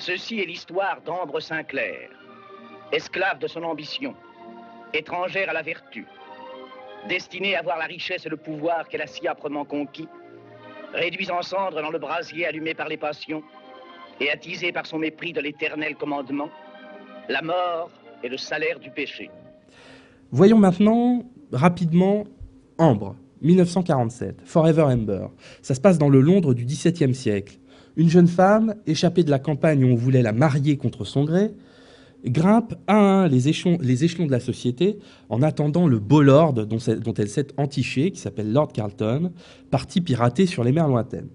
Ceci est l'histoire d'Ambre Sinclair, esclave de son ambition, étrangère à la vertu, destinée à voir la richesse et le pouvoir qu'elle a si âprement conquis, réduits en cendres dans le brasier allumé par les passions et attisés par son mépris de l'éternel commandement, la mort est le salaire du péché. Voyons maintenant rapidement Ambre, 1947, Forever Amber. Ça se passe dans le Londres du XVIIe siècle. Une jeune femme, échappée de la campagne où on voulait la marier contre son gré, grimpe un à un les échelons de la société en attendant le beau lord dont elle s'est entichée, qui s'appelle Lord Carlton, parti pirater sur les mers lointaines.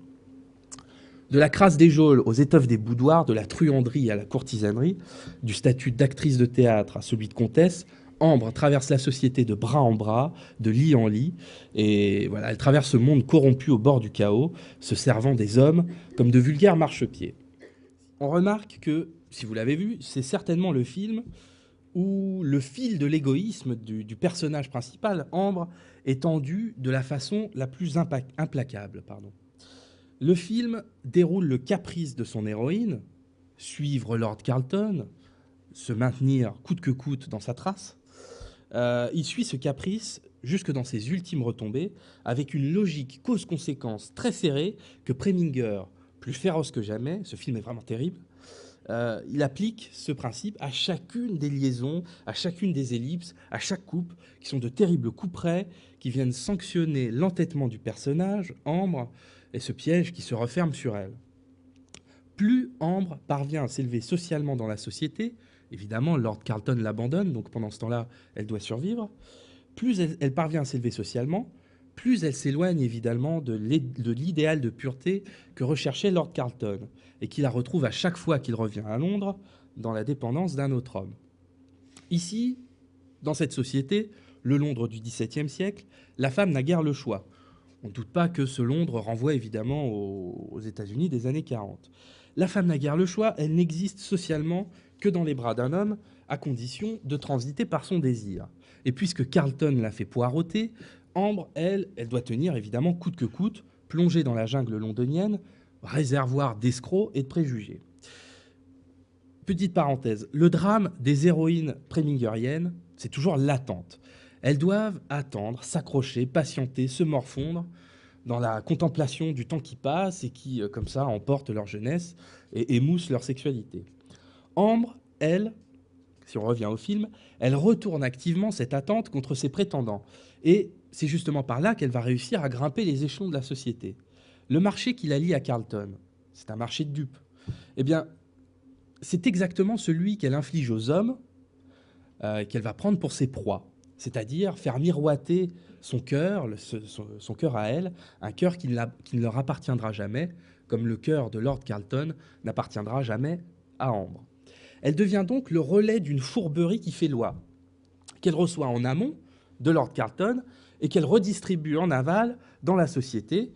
De la crasse des geôles aux étoffes des boudoirs, de la truanderie à la courtisanerie, du statut d'actrice de théâtre à celui de comtesse, Ambre traverse la société de bras en bras, de lit en lit, et voilà, elle traverse ce monde corrompu au bord du chaos, se servant des hommes comme de vulgaires marchepieds. On remarque que, si vous l'avez vu, c'est certainement le film où le fil de l'égoïsme du personnage principal, Ambre, est tendu de la façon la plus implacable. Le film déroule le caprice de son héroïne, suivre Lord Carlton, se maintenir coûte que coûte dans sa trace. Il suit ce caprice jusque dans ses ultimes retombées, avec une logique cause-conséquence très serrée que Preminger, plus féroce que jamais, ce film est vraiment terrible, il applique ce principe à chacune des liaisons, à chacune des ellipses, à chaque coupe, qui sont de terribles coups près, qui viennent sanctionner l'entêtement du personnage, Ambre, et ce piège qui se referme sur elle. Plus Ambre parvient à s'élever socialement dans la société, évidemment, Lord Carlton l'abandonne, donc pendant ce temps-là, elle doit survivre. Plus elle parvient à s'élever socialement, plus elle s'éloigne évidemment de l'idéal de pureté que recherchait Lord Carlton, et qu'il la retrouve à chaque fois qu'il revient à Londres, dans la dépendance d'un autre homme. Ici, dans cette société, le Londres du XVIIe siècle, la femme n'a guère le choix. On ne doute pas que ce Londres renvoie évidemment aux États-Unis des années 40. La femme n'a guère le choix, elle n'existe socialement que dans les bras d'un homme, à condition de transiter par son désir. Et puisque Carlton l'a fait poireauter, Ambre, elle doit tenir évidemment coûte que coûte, plongée dans la jungle londonienne, réservoir d'escrocs et de préjugés. Petite parenthèse, le drame des héroïnes premingeriennes, c'est toujours l'attente. Elles doivent attendre, s'accrocher, patienter, se morfondre dans la contemplation du temps qui passe et qui, comme ça, emporte leur jeunesse et émousse leur sexualité. Ambre, elle, si on revient au film, elle retourne activement cette attente contre ses prétendants. Et c'est justement par là qu'elle va réussir à grimper les échelons de la société. Le marché qui la lie à Carlton, c'est un marché de dupes. Eh bien, c'est exactement celui qu'elle inflige aux hommes, qu'elle va prendre pour ses proies. C'est-à-dire faire miroiter son cœur, son cœur à elle, un cœur qui ne leur appartiendra jamais, comme le cœur de Lord Carlton n'appartiendra jamais à Ambre. Elle devient donc le relais d'une fourberie qui fait loi, qu'elle reçoit en amont de Lord Carlton et qu'elle redistribue en aval dans la société.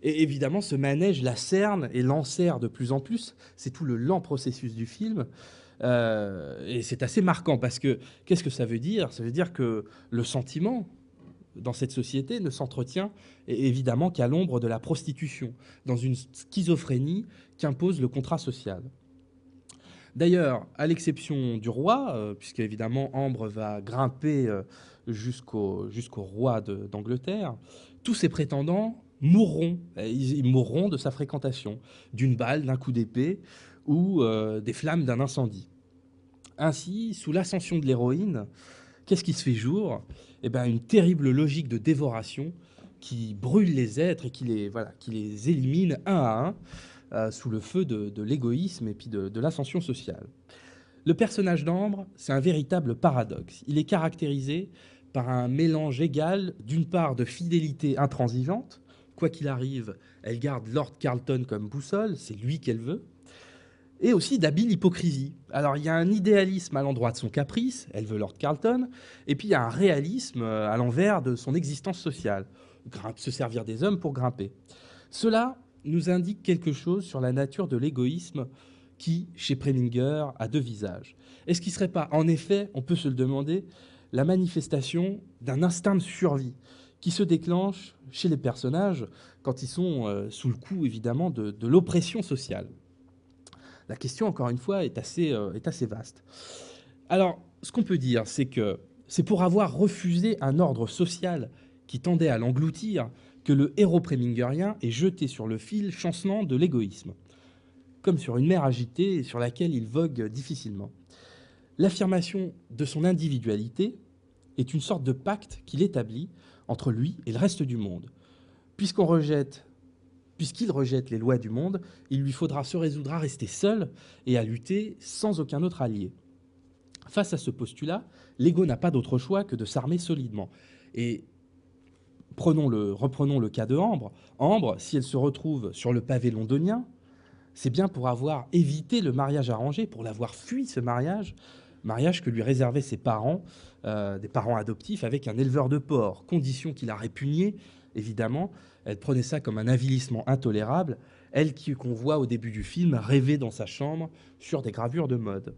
Et évidemment, ce manège la cerne et l'enserre de plus en plus. C'est tout le lent processus du film. Et c'est assez marquant parce que qu'est-ce que ça veut dire? Ça veut dire que le sentiment dans cette société ne s'entretient évidemment qu'à l'ombre de la prostitution, dans une schizophrénie qu'impose le contrat social. D'ailleurs, à l'exception du roi, puisque évidemment Ambre va grimper jusqu'au roi d'Angleterre, tous ses prétendants mourront. Ils mourront de sa fréquentation, d'une balle, d'un coup d'épée ou des flammes d'un incendie. Ainsi, sous l'ascension de l'héroïne, qu'est-ce qui se fait jour? Eh bien, une terrible logique de dévoration qui brûle les êtres et qui les élimine un à un sous le feu de l'égoïsme et puis de l'ascension sociale. Le personnage d'Ambre, c'est un véritable paradoxe. Il est caractérisé par un mélange égal, d'une part, de fidélité intransigeante. Quoi qu'il arrive, elle garde Lord Carlton comme boussole, c'est lui qu'elle veut, et aussi d'habile hypocrisie. Alors, il y a un idéalisme à l'endroit de son caprice, elle veut Lord Carlton, et puis il y a un réalisme à l'envers de son existence sociale, se servir des hommes pour grimper. Cela nous indique quelque chose sur la nature de l'égoïsme qui, chez Preminger, a deux visages. Est-ce qu'il ne serait pas, en effet, on peut se le demander, la manifestation d'un instinct de survie qui se déclenche chez les personnages quand ils sont sous le coup, évidemment, de l'oppression sociale? La question, encore une fois, est assez vaste. Alors, ce qu'on peut dire, c'est que c'est pour avoir refusé un ordre social qui tendait à l'engloutir que le héros prémingerien est jeté sur le fil chancelant de l'égoïsme, comme sur une mer agitée sur laquelle il vogue difficilement. L'affirmation de son individualité est une sorte de pacte qu'il établit entre lui et le reste du monde. Puisqu'il rejette les lois du monde, il lui faudra se résoudre à rester seul et à lutter sans aucun autre allié. Face à ce postulat, l'ego n'a pas d'autre choix que de s'armer solidement. Et reprenons le cas de Ambre. Ambre, si elle se retrouve sur le pavé londonien, c'est bien pour avoir évité le mariage arrangé, pour l'avoir fui ce mariage que lui réservaient ses parents, des parents adoptifs, avec un éleveur de porcs, condition qu'il a répugnée, évidemment. Elle prenait ça comme un avilissement intolérable, elle qu'on voit au début du film rêver dans sa chambre sur des gravures de mode.